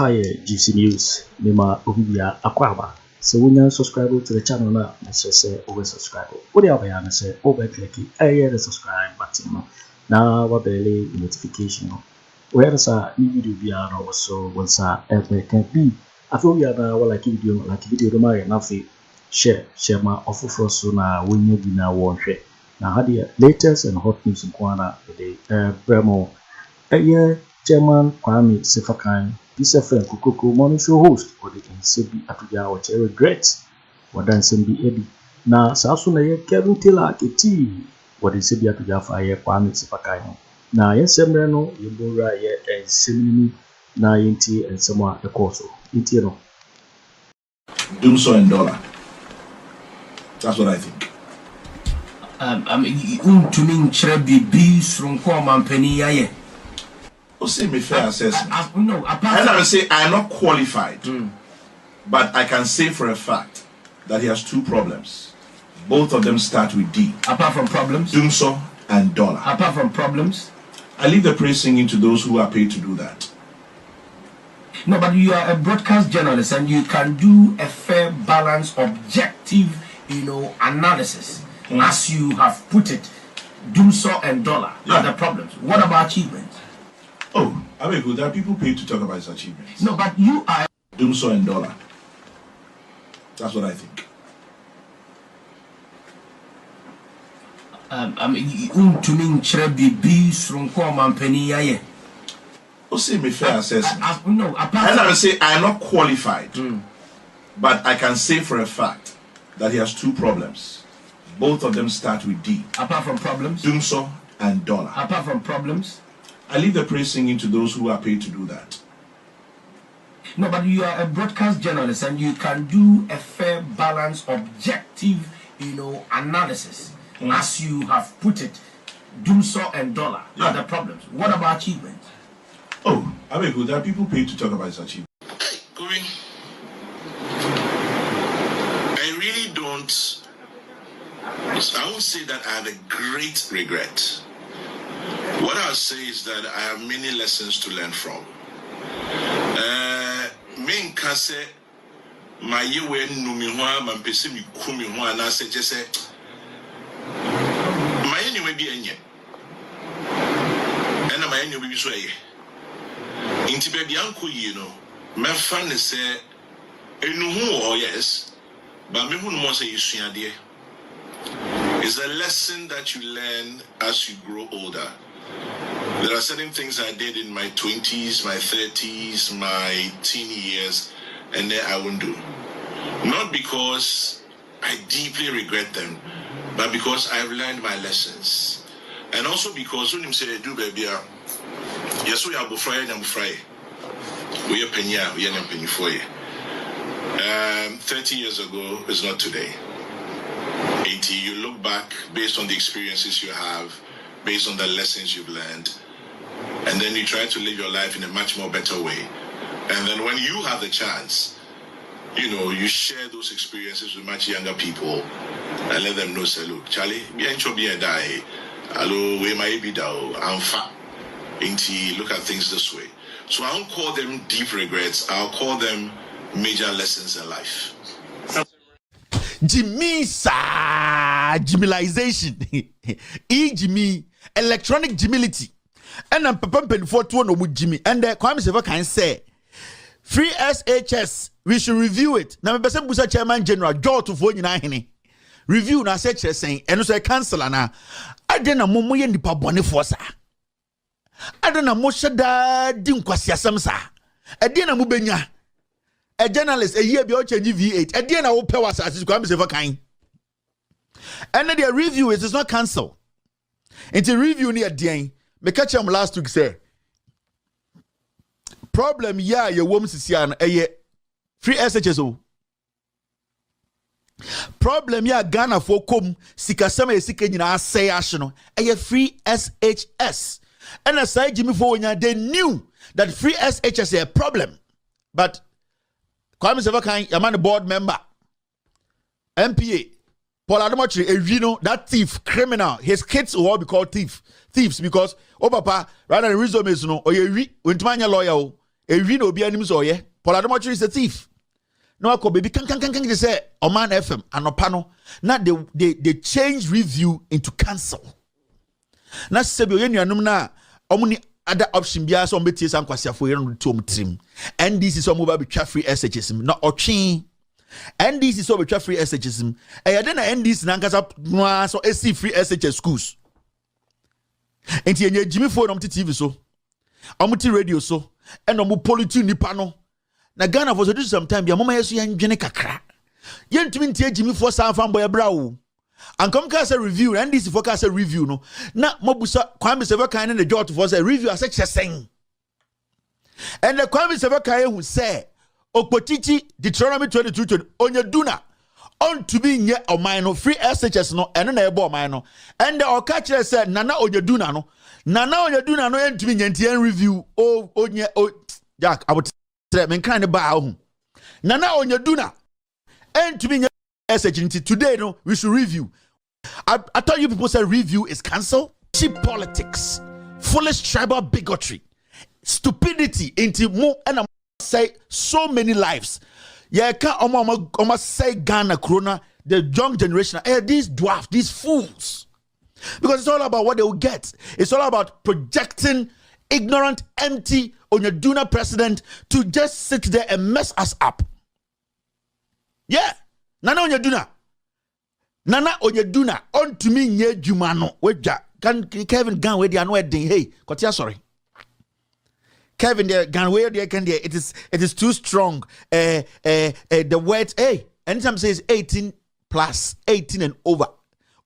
Hi, GC News. Nima Obibia Akwaba. So when you subscribe to the channel now, say over subscribe. What do you have say over click the subscribe button. Now what the notification. Where is a new video also once ever can be. I feel we are now like video my nothing. Share my offer for so now when you be now one share. Now had the latest and hot news in Kwana the Bremo. Chairman Kwame Sefa Kayi, this friend Kukuku morning show host for the NCB Atuja or regret what dan Sembi Eddie. Now Sasu na ye Kevin Taylor Keti what the NCB Atuja fire Kwame Sefa Kayi. Now yes sembrano yebura ye and semini na yinti and somewhat the course. Inti no. Do so in dollar. That's what I think. I mean, to mean Chrebi bees from Kwame Penny. See me fair assessment. No, and I will say I am not qualified, but I can say for a fact that he has two problems. Both of them start with D. Apart from problems? Dumso and dollar. Apart from problems? I leave the praise singing to those who are paid to do that. No, but you are a broadcast journalist and you can do a fair, balanced, objective, analysis. As you have put it, Dumso and dollar are the problems. What about achievements? Oh, I mean, good. There are people paid to talk about his achievements. No, but you are. Dumso and dollar. That's what I think. I mean, to mean Chrebi bees from Kwame Penny. Oh, see me fair assessment. No, and I will say I am not qualified, but I can say for a fact that he has two problems. Both of them start with D. Apart from problems? Dumso and dollar. Apart from problems? I leave the praise singing to those who are paid to do that. No, but you are a broadcast journalist and you can do a fair, balanced, objective, analysis. As you have put it, Dumso and dollar are the problems. What about achievements? Oh, I mean, good. There are people paid to talk about his achievements. Hey, Gory, I really don't. I won't say that I have a great regret. What I'll say is that I have many lessons to learn from. Me nkase my yewe numihwa mampese mi kumihwa na se jese my anyway bi enye ena my anyway bi so eye inti be bia nko yi no me fa ne se enuhu o yes but me hu no mo say isuade. It's a lesson that you learn as you grow older. There are certain things I did in my 20s, my 30s, my teen years, and then I won't do. Not because I deeply regret them, but because I've learned my lessons. And also because when you say do baby, yes, we are bufray and bufray. We are penya, we are penny for you. 30 years ago is not today. 80, you look back based on the experiences you have, based on the lessons you've learned, and then you try to live your life in a much more better way. And then when you have the chance, you share those experiences with much younger people and let them know, say, look, Charlie, bien die. Hello, we might be down. I'm fat. Look at things this way. So I don't call them deep regrets. I'll call them major lessons in life. Jimmy Jimilization. Jimmy electronic Jimility. And I'm Papa for two no Jimmy. And the Kwame Sefa Kayi say free SHS. We should review it. Now me person busa chairman general Joe to phone na hene. Review na SHS saying and so cancel na. Adena momo ye nipa bone for sa. Adena mo shada di nkwasiasam sa. Adena mo benya. A journalist a year be o change V8. Adena wo pe wasa asisi Kwame Sefa Kayi. And then the review is not cancel. Into review ni adien. Me catch him last week say problem ya ye wom sisia no eye free SHS. Problem ya Ghana for kom sikasama e sika nyina asay ahye no eye free SHS. And aside Jimmy for wonya they knew that free SHS is a problem. But Kwame Sefa Kayi yaman board member MPA Paul Adomochiri Ewino, that thief, criminal, his kids will all be called thieves because papa rather than resume is no or you went to my lawyer ewi na obi anim so ye Poladomochiri is a thief no akọ baby kan they say Oman FM anopa no na they change review into cancel na sebi oye nuanum na omuni other option bia so ombetie san kwasiafo ye no to omtrim NDC so mobile betwa free SHS na otwe NDC so betwa free SHS e de na NDC na nkasa no so AC free SHS schools enti enye Jimmy phone omti TV so omti radio so and omu politi nipa no na Ghana for so do sometime bia mama yeso yendwene kakra yentumi ntie Jimmy for san fan boy bra wo ankom ka say review NDC for ka say review no na mobusa Kwame Sefa Kayi the jot for say review as chesen and the Kwame Sefa Kayi who say Okpochichi Deuteronomy 22:20 onyeduna on to be nye oman no free SHS no eno na ebo oman no and the okache say nana onyeduna no entumi nyentien review onye Jack about men kind of ba ho nana onyeduna entumi nye SHS today no we should review. I thought you people said review is cancel. Cheap politics, foolish tribal bigotry, stupidity into more and I say so many lives. Yeah, can't almost say Ghana Corona, the young generation, these dwarfs, these fools. Because it's all about what they will get. It's all about projecting ignorant, empty Onyeduna president to just sit there and mess us up. Yeah. Nana Onyeduna on to me nye jumano weja can Kevin Gan we dia no wedding hey kotia sorry Kevin the Gan we dia can there it is too strong the word hey anytime says 18 plus 18 and over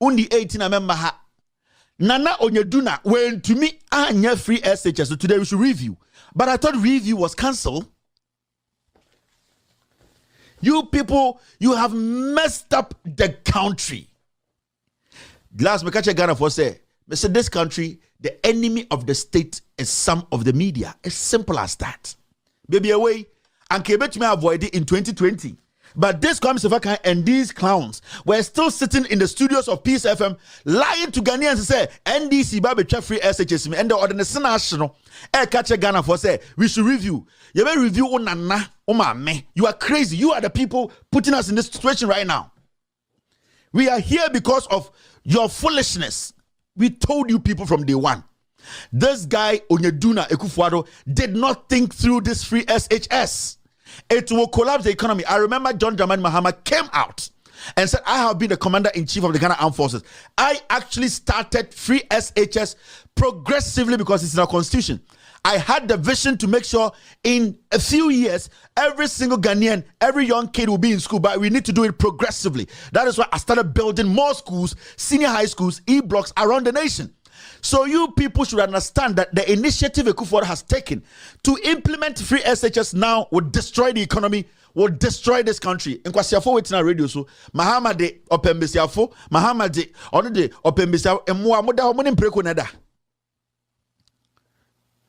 only 18 I remember ha Nana Onyeduna when to me anya free SHS so today we should review but I thought review was cancelled. You people, you have messed up the country. Last Mekache Ghana for say, this country, the enemy of the state is some of the media. As simple as that. Baby away, and Quebec may avoid it in 2020. But this Sefa Kayi and these clowns were still sitting in the studios of Peace FM lying to Ghanaians and say NDC baby free SHS and the ordinary national catch Ghana for say we should review. You may review on Nana me. You are crazy. You are the people putting us in this situation right now. We are here because of your foolishness. We told you people from day one. This guy Onyeduna Akufo Addo did not think through this free SHS. It will collapse the economy. I remember John Dramani Mahama came out and said, I have been the commander-in-chief of the Ghana Armed Forces. I actually started free SHS progressively because it's in our constitution. I had the vision to make sure in a few years, every single Ghanaian, every young kid will be in school, but we need to do it progressively. That is why I started building more schools, senior high schools, E-blocks around the nation. So you people should understand that the initiative Akufo Addo has taken to implement free SHS now will destroy the economy, will destroy this country. In Kwasiafo waiting on radio so Mahama de opembesiafo, Mahama de ono de opembesiafo emwa moda homo nimpreko nada.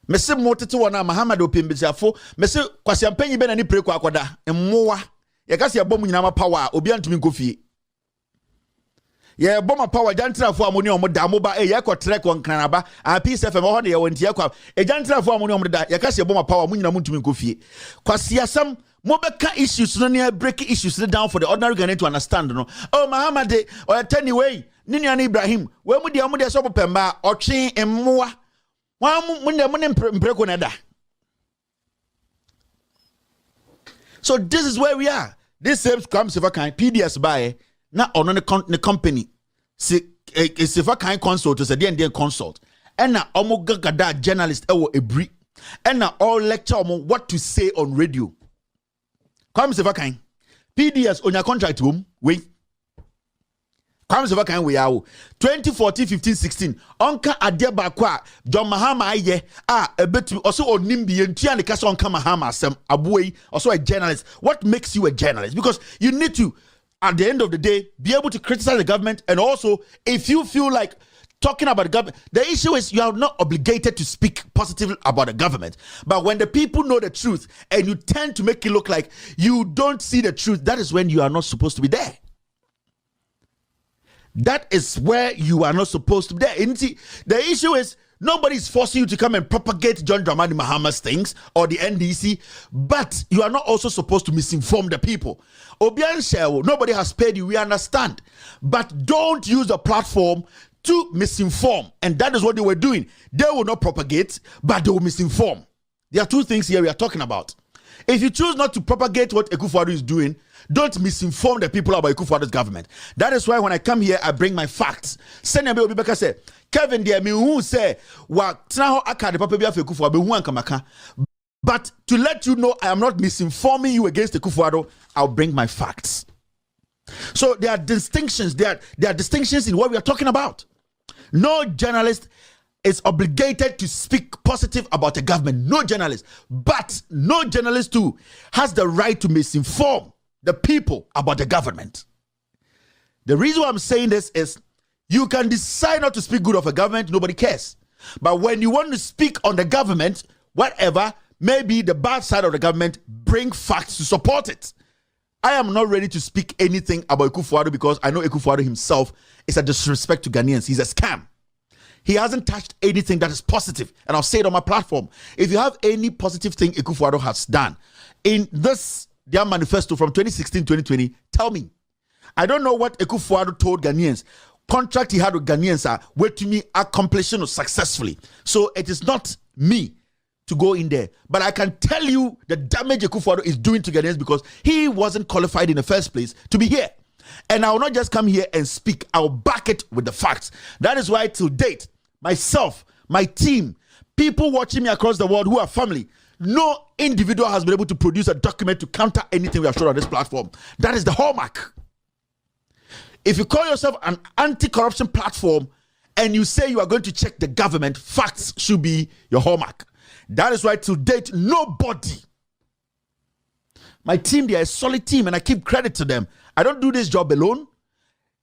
Mese motete wona Mahama de opembesiafo, mese Kwasiampanyi be na ni preko akoda emwa. Ye kasi abom nyina ma power obi antumi nkofie. Yeah, bomber power jantra for amoni omo da mo ba e ye ko trek won kanaba a Peace FM ho de ye wontie kwa e jantra for amoni omo da ye ka se bomber power mu nyina mu ntumi nkofie kwase asam mo beka issues no ne break issues down for the ordinary Ghanaian to understand no oh Mahama de or anyway ni nua Ibrahim we mu de so popemba otwe emmoa wa mu ne mpreko na da. So this is where we are. This same Sefa Kayi PDS buy na ono ne company se Sefa Kayi consult to say den consult and na omo gagada journalist ewo ebri and na all lecture omo what to say on radio. Sefa Kayi PDS on your contract home we Sefa Kayi we yawo 2014 15 16 onka ade ba kwa John Mahama aye ebetu also onim bi entua ne kasa onka Mahama asem aboyi also a journalist. What makes you a journalist? Because you need to at the end of the day, be able to criticize the government, and also, if you feel like talking about the government, the issue is you are not obligated to speak positively about the government. But when the people know the truth, and you tend to make it look like you don't see the truth, that is when you are not supposed to be there. That is where you are not supposed to be there. And see, the issue is Nobody is forcing you to come and propagate John Dramani Mahama's things or the NDC, but you are not also supposed to misinform the people. Obian Shewo, nobody has paid you, we understand. But don't use the platform to misinform. And that is what they were doing. They will not propagate, but they will misinform. There are two things here we are talking about. If you choose not to propagate what Akufo Addo is doing, don't misinform the people about Akufo Addo's government. That is why when I come here, I bring my facts. Senator Obibeka said, Kevin, dear me who say, what now akade papa bi Akufo Addo hu ankamaka. But to let you know I am not misinforming you against Akufo Addo, I'll bring my facts. So there are distinctions. There are distinctions in what we are talking about. No journalist is obligated to speak positive about the government. No journalist. But no journalist too has the right to misinform the people about the government. The reason why I'm saying this is you can decide not to speak good of a government, nobody cares. But when you want to speak on the government, whatever, maybe the bad side of the government, bring facts to support it. I am not ready to speak anything about Akufo Addo because I know Akufo Addo himself is a disrespect to Ghanaians. He's a scam. He hasn't touched anything that is positive. And I'll say it on my platform. If you have any positive thing Akufo Addo has done in this, their manifesto from 2016-2020, tell me. I don't know what Akufo Addo told Ghanaians. Contract he had with Ghanaians are wait to me accomplishing successfully. So it is not me to go in there. But I can tell you the damage Akufo Addo is doing to Ghanaians because he wasn't qualified in the first place to be here. And I will not just come here and speak. I'll back it with the facts. That is why to date, myself, my team, people watching me across the world who are family, no individual has been able to produce a document to counter anything we have shown on this platform. That is the hallmark. If you call yourself an anti-corruption platform and you say you are going to check the government, facts should be your hallmark. That is why to date, nobody. My team, they are a solid team and I give credit to them. I don't do this job alone.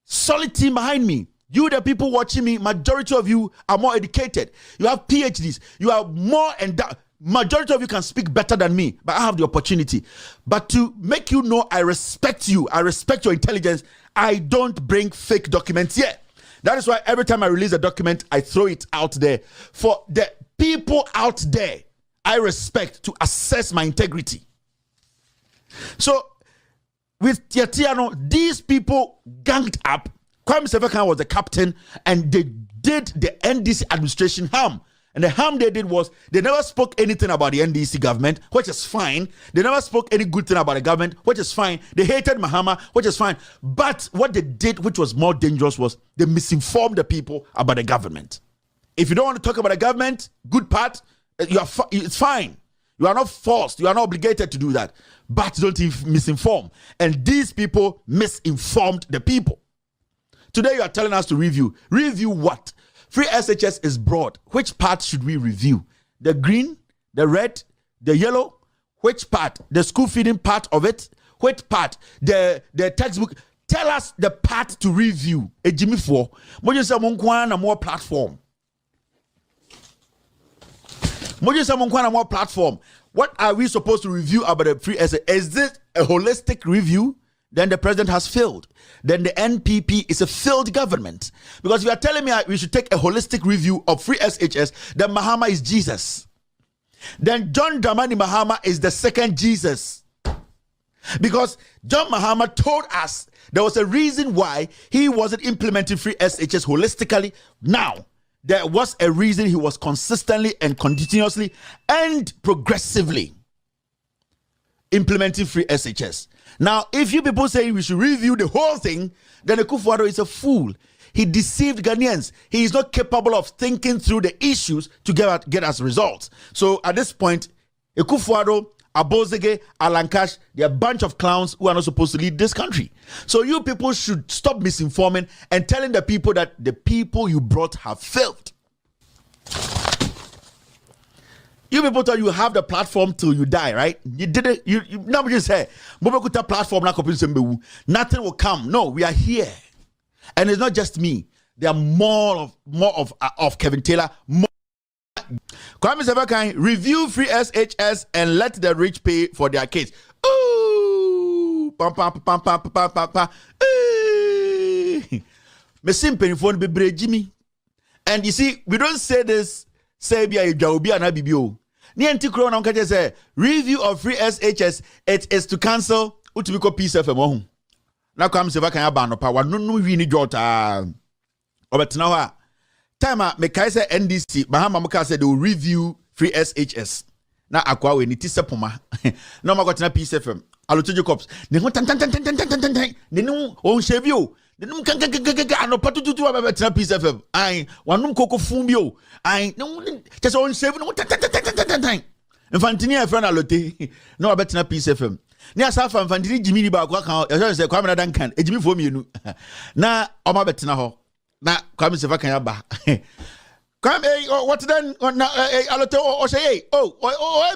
Solid team behind me. You, the people watching me, majority of you are more educated. You have PhDs. You are more majority of you can speak better than me, but I have the opportunity. But to make you know I respect you, I respect your intelligence, I don't bring fake documents here. That is why every time I release a document, I throw it out there. For the people out there, I respect to assess my integrity. So, with Tiatiano, these people ganged up. Sefa Kayi was the captain and they did the NDC administration harm. And the harm they did was they never spoke anything about the NDC government, which is fine. They never spoke any good thing about the government, which is fine. They hated Mahama, which is fine. But what they did, which was more dangerous, was they misinformed the people about the government. If you don't want to talk about the government, good part, it's fine. You are not forced. You are not obligated to do that. But don't misinform. And these people misinformed the people. Today you are telling us to review. Review what? Free SHS is broad. Which part should we review? The green, the red, the yellow? Which part? The school feeding part of it? Which part? The textbook? Tell us the part to review. A Jimmy for. More platform. More platform. What are we supposed to review about the free SHS? Is this a holistic review? Then the president has failed. Then the NPP is a failed government. Because if you are telling me we should take a holistic review of free SHS, then Mahama is Jesus. Then John Dramani Mahama is the second Jesus. Because John Mahama told us there was a reason why he wasn't implementing free SHS holistically. Now, there was a reason he was consistently and continuously and progressively implementing free SHS. Now, if you people say we should review the whole thing, then Akufo Addo is a fool. He deceived Ghanaians. He is not capable of thinking through the issues to get us results. So at this point, Akufo Addo, Abozege, Alankash, they're a bunch of clowns who are not supposed to lead this country. So you people should stop misinforming and telling the people that the people you brought have failed. You people thought you have the platform till you die, right? You did it. You now just say, platform nothing will come. No, we are here. And it's not just me. There are more of Kevin Taylor. Sefa Kayi, review free SHS and let the rich pay for their case. Ooh, me simple phone be Jimmy. And you see, we don't say this, say, be a Jaubi and Abibio. Nianti Krona can say, review of free SHS, it is to cancel Utubiko Peace FM. Now comes Sefa Kayi ban power, no, we need Jota. But now, time me Kaisa NDC, Mahama Muka said they will review free SHS. Now, Aqua, we need to sepoma. No, I got na Peace FM. Aloto Jacobs. They want tan. They know on Chevio. They know can no patutu about na Peace FM. I one coco fumbio. I no just on Chevio. Tan. Infantini a friend Alote. No about na Peace FM. Ni asafa Infantini Jimmy ba kwa kan. I say Kwame Duncan. E Jimmy for me nu. Na o ma betina ho. Na Kwame Sefa Kayi ba. Come, what then? Alote o say,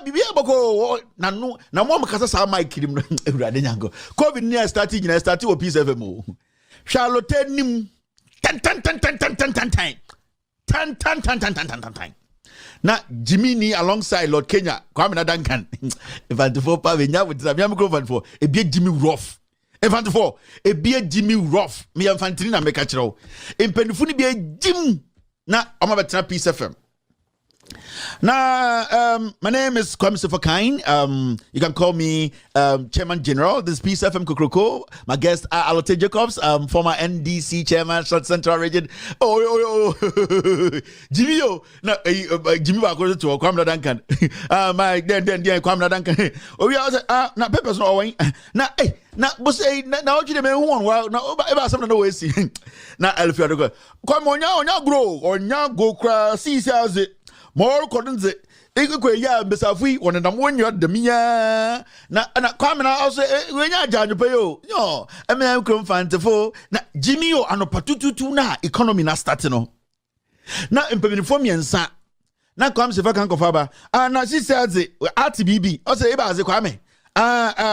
bibi aboko na no na mo makasa sa mic kirim urade nyango. COVID near starting o Peace FM. Charlotte nim tan. Na Jimmy ni alongside Lord Kenya, Kwame Duncan. If pa venya with the microphone for e be Jimmy rough. If e be Jimmy rough. Me infantry na make a chiro. Impendifu ni be Jim. Na I'm about to Peace FM. Now, my name is Kwame Sefa Kayi. You can call me Chairman General. This is Peace FM Kukroko. My guest are Alote Jacobs, former NDC Chairman, South Central Region. Jimmy, Jimmy Akoto to Kwame Duncan. My then Kwame Duncan. Oh, yeah, na papers no way. Na boss na oji de me won wa na eba some no we see. Na Alfie Addo. Kwame onya go kra see more couldn't Ikwe ya Besafui, one and one year the Mia. Na Kwame also when ya judge payo. No, I mean, I'm confident na Jimmy o anopatutu na economy na starting. Na implement and sa. Na Kwame Sefa Kayi kofaba. Na she says RTBB. Also, Eba as Kwame.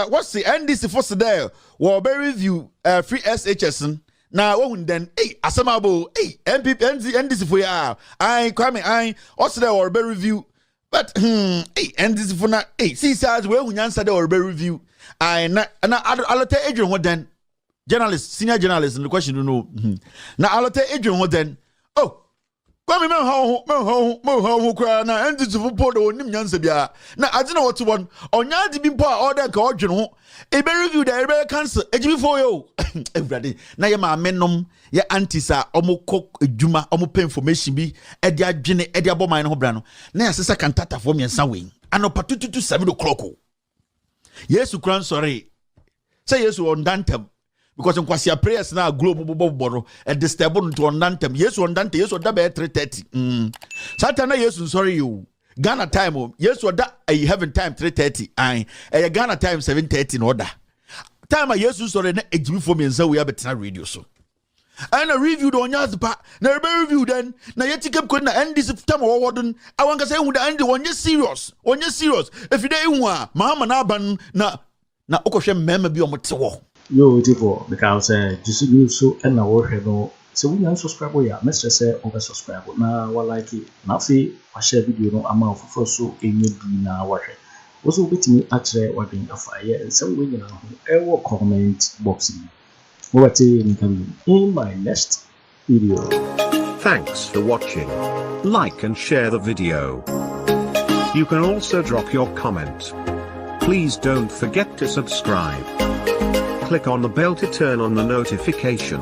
What's the NDC first there? Well, very review free SHS. Now, then, Asamabo, MPP, NDC for ya. Kwame, also there or very review. But, NDC for na, see, says, well, we answer the or very review. I'll tell Adrian what then. Journalist, senior journalist, and the question you know. Now, I'll tell Adrian what then. Oh, Kwame, how cry now, NDC for Porto, Nimyansabia. Now, I don't know what to want. On Yadi Bimpa, or that Kojo. A very review the Rebel Council, a Jimmy for you. Everybody, now your menum, your aunties are almost cook a juma, almost pay information be at their Jenny, at their bomber and Hobrano. Now, sister can tata for me and some wing. And no patutu to 7 o'clock. Yes, you can't sorry. Say yes, you on Dantem. Because in Kwasia prayers now, global bottle at the stable to on Dantem. Yes, on Dante, yes, or double 3:30. Satana, yes, sorry you. Ghana time, yes, what that I have time 3:30. I Ghana time 7:30 in order. Time I yes, sorry, a Jimmy for me and so we have a radio so. And a review on yours, but never review then. Now yet you couldn't end this time or warden. I want to say with the end one year serious. If you don't want Mahama Naban na Okoshem member be on what Yo, tipo, because just you so and now we're no. So we can subscribe ya. Mr. say over subscribe. Na wa like it. Na fi wa share video no ama for so enye bi na wa hwe. Also betimi actually wa den Afriyie. So we na ho e wo comment box ni. We will see you in my next video. Thanks for watching. Like and share the video. You can also drop your comment. Please don't forget to subscribe. Click on the bell to turn on the notification.